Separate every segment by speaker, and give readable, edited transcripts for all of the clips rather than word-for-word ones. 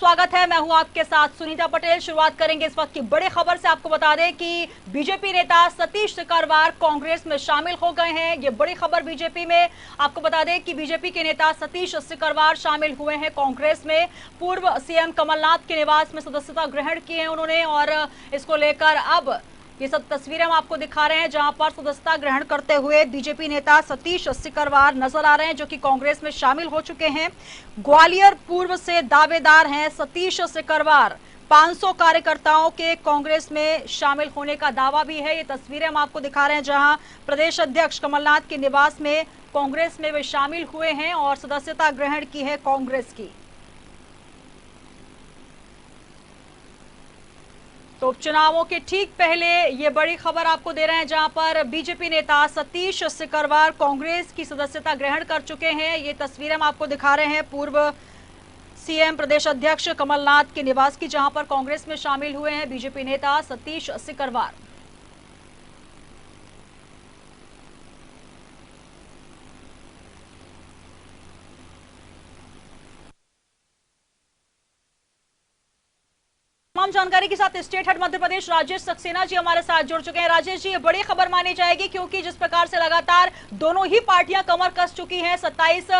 Speaker 1: स्वागत है। मैं हूं आपके साथ सुनीता पटेल। शुरुआत करेंगे इस वक्त की बड़ी खबर से। आपको बता दें कि बीजेपी नेता सतीश सिकरवार कांग्रेस में शामिल हो गए हैं। ये बड़ी खबर बीजेपी में। आपको बता दें कि बीजेपी के नेता सतीश सिकरवार शामिल हुए हैं कांग्रेस में। पूर्व सीएम कमलनाथ के निवास में सदस्यता ग्रहण की है उन्होंने, और इसको लेकर अब ये सब तस्वीरें हम आपको दिखा रहे हैं जहां पर सदस्यता ग्रहण करते हुए बीजेपी नेता सतीश सिकरवार नजर आ रहे हैं, जो कि कांग्रेस में शामिल हो चुके हैं। ग्वालियर पूर्व से दावेदार हैं सतीश सिकरवार। 500 कार्यकर्ताओं के कांग्रेस में शामिल होने का दावा भी है। ये तस्वीरें हम आपको दिखा रहे हैं जहां प्रदेश अध्यक्ष कमलनाथ के निवास में कांग्रेस में वे शामिल हुए हैं और सदस्यता ग्रहण की है कांग्रेस की। तो उपचुनावों के ठीक पहले ये बड़ी खबर आपको दे रहे हैं जहां पर बीजेपी नेता सतीश सिकरवार कांग्रेस की सदस्यता ग्रहण कर चुके हैं। ये तस्वीरें हम आपको दिखा रहे हैं पूर्व सीएम प्रदेश अध्यक्ष कमलनाथ के निवास की, जहां पर कांग्रेस में शामिल हुए हैं बीजेपी नेता सतीश सिकरवार। तमाम जानकारी के साथ स्टेट हेड मध्य प्रदेश राजेश सक्सेना जी हमारे साथ जुड़ चुके हैं। राजेश जी, ये बड़ी खबर मानी जाएगी क्योंकि जिस प्रकार से लगातार दोनों ही पार्टियां कमर कस चुकी हैं 27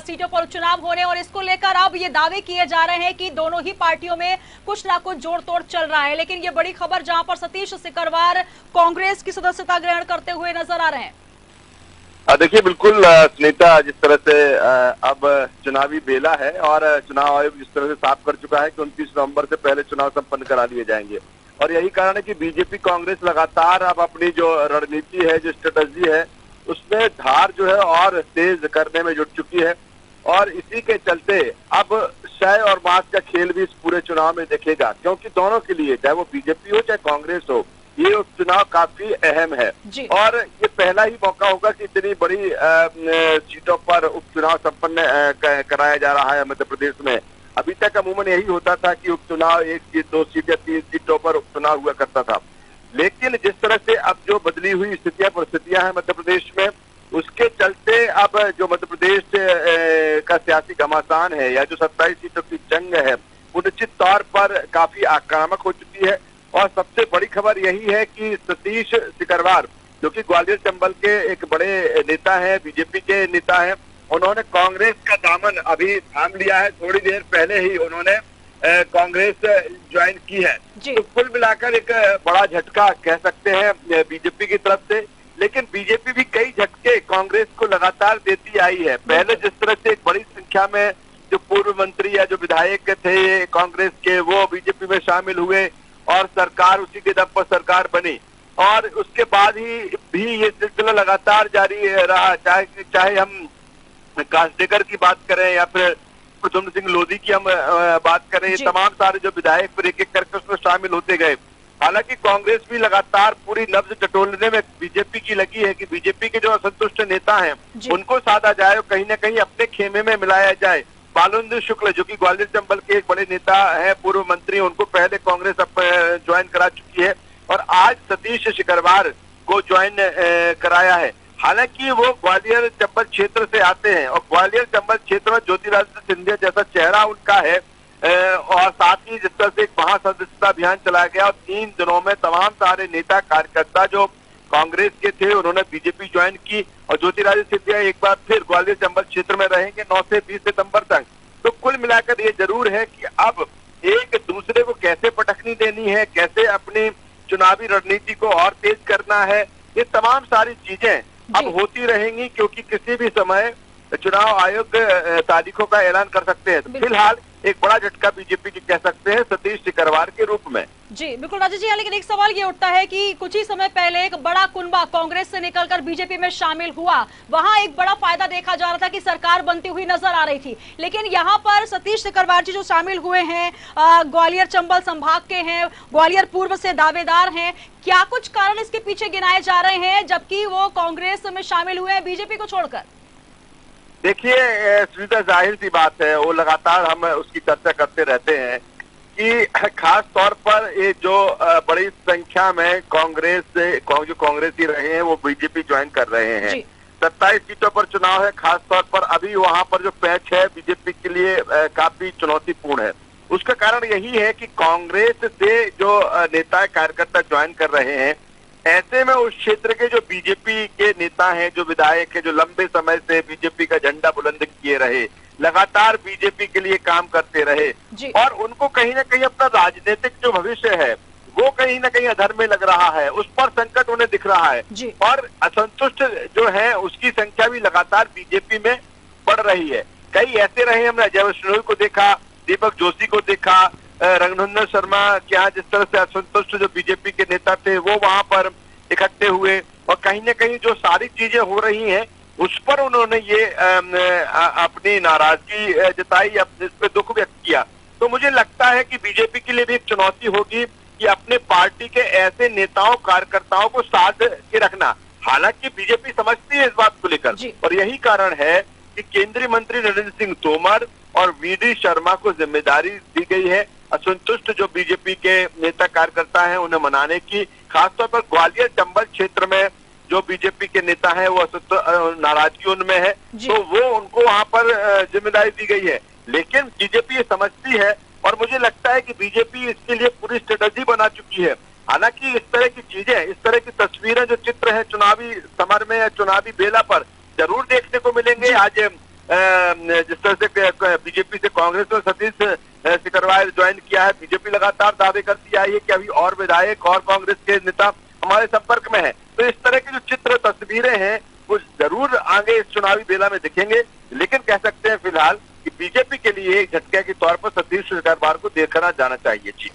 Speaker 1: सीटों पर उपचुनाव होने, और इसको लेकर अब ये दावे किए जा रहे हैं कि दोनों ही पार्टियों में कुछ ना कुछ जोड़ तोड़ चल रहा है। लेकिन ये बड़ी खबर जहां पर सतीश सिकरवार कांग्रेस की सदस्यता ग्रहण करते हुए नजर आ रहे हैं।
Speaker 2: देखिए, बिल्कुल सुनीता, जिस तरह से अब चुनावी बेला है और चुनाव आयोग जिस तरह से साफ कर चुका है कि 29 नवंबर से पहले चुनाव संपन्न करा लिए जाएंगे, और यही कारण है कि बीजेपी कांग्रेस लगातार अब अपनी जो रणनीति है, जो स्ट्रेटजी है, उसमें धार जो है और तेज करने में जुट चुकी है। और इसी के चलते अब शय और मास का खेल भी इस पूरे चुनाव में दिखेगा, क्योंकि दोनों के लिए, चाहे वो बीजेपी हो चाहे कांग्रेस हो, ये उपचुनाव काफी अहम है। और ये पहला ही मौका होगा कि इतनी बड़ी सीटों पर उपचुनाव संपन्न कराया जा रहा है मध्य प्रदेश में। अभी तक अमूमन यही होता था कि उपचुनाव 1 सीट 2 सीट या 3 सीटों पर उपचुनाव हुआ करता था। लेकिन जिस तरह से अब जो बदली हुई परिस्थितियां हैं मध्य प्रदेश में, उसके चलते अब जो मध्य प्रदेश का सियासी घमासान है या जो 27 सीटों की जंग है, वो निश्चित तौर पर काफी आक्रामक हो चुकी है। और सबसे बड़ी खबर यही है कि सतीश सिकरवार, जो कि ग्वालियर चंबल के एक बड़े नेता हैं, बीजेपी के नेता हैं, उन्होंने कांग्रेस का दामन अभी थाम लिया है। थोड़ी देर पहले ही उन्होंने कांग्रेस ज्वाइन की है। तो कुल मिलाकर एक बड़ा झटका कह सकते हैं बीजेपी की तरफ से। लेकिन बीजेपी भी कई झटके कांग्रेस को लगातार देती आई है। पहले जिस तरह से एक बड़ी संख्या में जो पूर्व मंत्री या जो विधायक थे कांग्रेस के, वो बीजेपी में शामिल हुए और सरकार, उसी के दम पर सरकार बनी। और उसके बाद ही भी ये सिलसिला लगातार जारी रहा, चाहे हम कास्डेकर की बात करें या फिर कुसुम सिंह लोधी की हम बात करें, तमाम सारे जो विधायक फिर एक एक करके उसमें शामिल होते गए। हालांकि कांग्रेस भी लगातार पूरी नब्ज टटोलने में बीजेपी की लगी है कि बीजेपी के जो असंतुष्ट नेता हैं उनको साधा जाए और कहीं ना कहीं अपने खेमे में मिलाया जाए। बालेंद्र शुक्ल, जो कि ग्वालियर चंबल के एक बड़े नेता हैं, पूर्व मंत्री, उनको पहले कांग्रेस अब ज्वाइन करा चुकी है और आज सतीश सिकरवार को ज्वाइन कराया है। हालांकि वो ग्वालियर चंबल क्षेत्र से आते हैं और ग्वालियर चंबल क्षेत्र में ज्योतिरादित्य सिंधिया जैसा चेहरा उनका है। और साथ ही जिस तरह से एक महासदस्यता अभियान चलाया गया और 3 दिनों में तमाम सारे नेता कार्यकर्ता जो कांग्रेस के थे उन्होंने बीजेपी ज्वाइन की, और ज्योतिरादित्य सिंधिया एक बार फिर ग्वालियर चंबल क्षेत्र में रहेंगे 9 से 20 सितंबर तक। तो कुल मिलाकर ये जरूर है कि अब एक दूसरे को कैसे पटखनी देनी है, कैसे अपनी चुनावी रणनीति को और तेज करना है, ये तमाम सारी चीजें अब होती रहेंगी, क्योंकि किसी भी समय चुनाव आयोग तारीखों का ऐलान कर सकते हैं। तो फिलहाल एक बड़ा झटका बीजेपी की कह सकते हैं सतीश सिकरवार के रूप में।
Speaker 1: जी बिल्कुल राजेश जी, लेकिन एक सवाल ये उठता है कि कुछ ही समय पहले एक बड़ा कुनबा कांग्रेस से निकलकर बीजेपी में शामिल हुआ, वहां एक बड़ा फायदा देखा जा रहा था कि सरकार बनती हुई नजर आ रही थी। लेकिन यहाँ पर सतीश सिकरवार जी जो शामिल हुए हैं, ग्वालियर चंबल संभाग के हैं, ग्वालियर पूर्व से दावेदार हैं, क्या कुछ कारण इसके पीछे गिनाए जा रहे हैं जबकि वो कांग्रेस में शामिल हुए हैं बीजेपी को छोड़कर?
Speaker 2: देखिए सुनीता, जाहिर सी बात है, वो लगातार हम उसकी चर्चा करते रहते हैं कि खास तौर पर ये जो बड़ी संख्या में जो कांग्रेसी रहे हैं वो बीजेपी ज्वाइन कर रहे हैं। 27 सीटों पर चुनाव है, खास तौर पर अभी वहां पर जो पैच है बीजेपी के लिए काफी चुनौतीपूर्ण है। उसका कारण यही है कि कांग्रेस से जो नेता कार्यकर्ता ज्वाइन कर रहे हैं, ऐसे में उस क्षेत्र के जो बीजेपी के नेता हैं, जो विधायक हैं, जो लंबे समय से बीजेपी का झंडा बुलंद किए रहे, लगातार बीजेपी के लिए काम करते रहे और उनको कहीं ना कहीं अपना राजनीतिक जो भविष्य है वो कहीं ना कहीं अधर में लग रहा है, उस पर संकट उन्हें दिख रहा है और असंतुष्ट जो है उसकी संख्या भी लगातार बीजेपी में बढ़ रही है। कई ऐसे रहे, हमने अजय वैष्णोई को देखा, दीपक जोशी को देखा, रघुनंदन शर्मा के यहाँ जिस तरह से असंतुष्ट जो बीजेपी के नेता थे वो वहां पर इकट्ठे हुए और कहीं ना कहीं जो सारी चीजें हो रही हैं उस पर उन्होंने ये अपनी नाराजगी जताई, इस पे दुख व्यक्त किया। तो मुझे लगता है कि बीजेपी के लिए भी एक चुनौती होगी कि अपने पार्टी के ऐसे नेताओं कार्यकर्ताओं को साथ के रखना। हालांकि बीजेपी समझती है इस बात को लेकर और यही कारण है कि केंद्रीय मंत्री नरेंद्र सिंह तोमर और वीडी शर्मा को जिम्मेदारी दी गई है असंतुष्ट जो बीजेपी के नेता कार्यकर्ता हैं उन्हें मनाने की। खासतौर पर ग्वालियर चंबल क्षेत्र में जो बीजेपी के नेता हैं वो नाराजगी उनमें है, तो वो उनको वहां पर जिम्मेदारी दी गई है। लेकिन बीजेपी ये समझती है और मुझे लगता है कि बीजेपी इसके लिए पूरी स्ट्रेटेजी बना चुकी है। हालांकि इस तरह की चीजें, इस तरह की तस्वीरें जो चित्र है चुनावी समर में या चुनावी बेला पर जरूर देखने को मिलेंगे। आज जिस तरह से बीजेपी से कांग्रेस में सतीश सिकरवार ज्वाइन किया है, बीजेपी लगातार दावे करती आई है कि अभी और विधायक और कांग्रेस के नेता हमारे संपर्क में है। तो इस तरह की जो चित्र तस्वीरें हैं वो जरूर आगे इस चुनावी बेला में दिखेंगे, लेकिन कह सकते हैं फिलहाल कि बीजेपी के लिए एक झटके के तौर पर सतीश सिकरवार को देखना जाना चाहिए। जी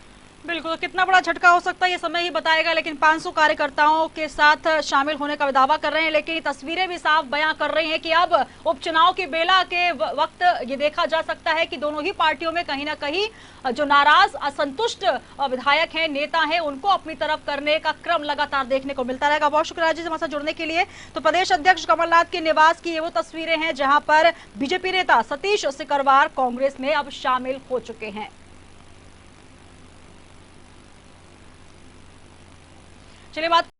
Speaker 1: बिल्कुल, कितना बड़ा झटका हो सकता है ये समय ही बताएगा, लेकिन 500 कार्यकर्ताओं के साथ शामिल होने का दावा कर रहे हैं, लेकिन ये तस्वीरें भी साफ बयां कर रही हैं कि अब उपचुनाव की बेला के वक्त ये देखा जा सकता है कि दोनों ही पार्टियों में कहीं ना कहीं जो नाराज असंतुष्ट विधायक हैं, नेता हैं, उनको अपनी तरफ करने का क्रम लगातार देखने को मिलता रहेगा। बहुत शुक्रिया जी हमारे साथ जुड़ने के लिए। तो प्रदेश अध्यक्ष कमलनाथ के निवास की ये वो तस्वीरें हैं जहां पर बीजेपी नेता सतीश सिकरवार कांग्रेस में अब शामिल हो चुके हैं। चलिए बात